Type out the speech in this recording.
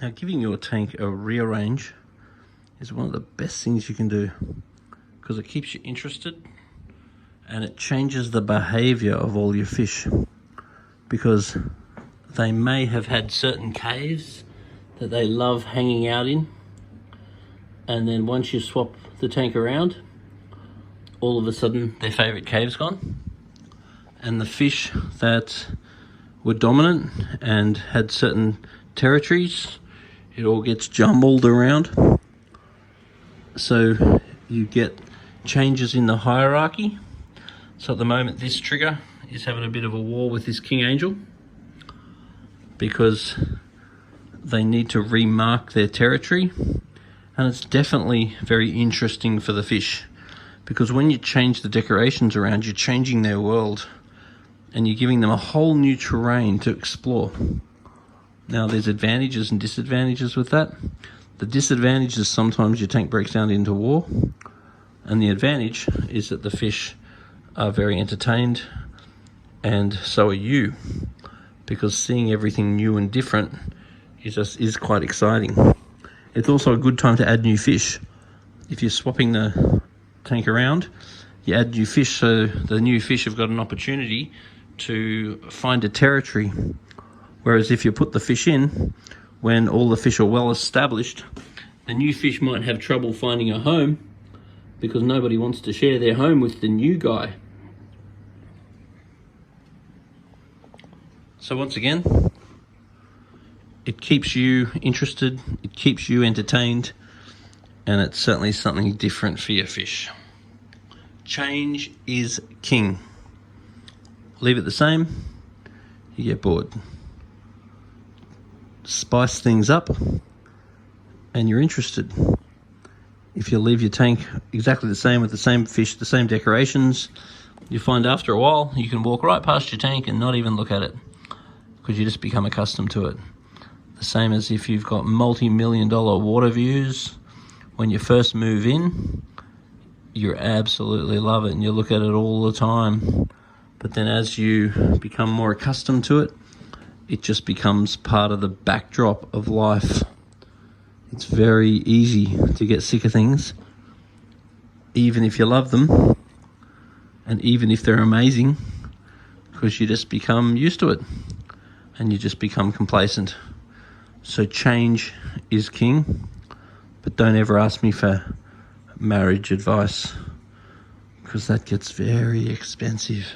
Now, giving your tank a rearrange is one of the best things you can do because it keeps you interested and it changes the behavior of all your fish, because they may have had certain caves that they love hanging out in, and then once you swap the tank around, all of a sudden their favorite cave's gone, and the fish that were dominant and had certain territories, it all gets jumbled around. So you get changes in the hierarchy. So at the moment this trigger is having a bit of a war with this king angel because they need to remark their territory, and it's definitely very interesting for the fish because when you change the decorations around, you're changing their world and you're giving them a whole new terrain to explore. Now there's advantages and disadvantages with that. The disadvantage is sometimes your tank breaks down into war, and the advantage is that the fish are very entertained, and so are you, because seeing everything new and different is quite exciting. It's also a good time to add new fish. If you're swapping the tank around, you add new fish, so the new fish have got an opportunity to find a territory. Whereas if you put the fish in when all the fish are well established, the new fish might have trouble finding a home because nobody wants to share their home with the new guy. So once again, it keeps you interested, it keeps you entertained, and it's certainly something different for your fish. Change is king. Leave it the same, you get bored. Spice things up and you're interested. If you leave your tank exactly the same with the same fish, the same decorations, you find after a while you can walk right past your tank and not even look at it because you just become accustomed to it. The same as if you've got multi-million-dollar water views. When you first move in, you absolutely love it and you look at it all the time. But then as you become more accustomed to it, it just becomes part of the backdrop of life. It's very easy to get sick of things, even if you love them, and even if they're amazing, because you just become used to it, and you just become complacent. So change is king, but don't ever ask me for marriage advice, because that gets very expensive.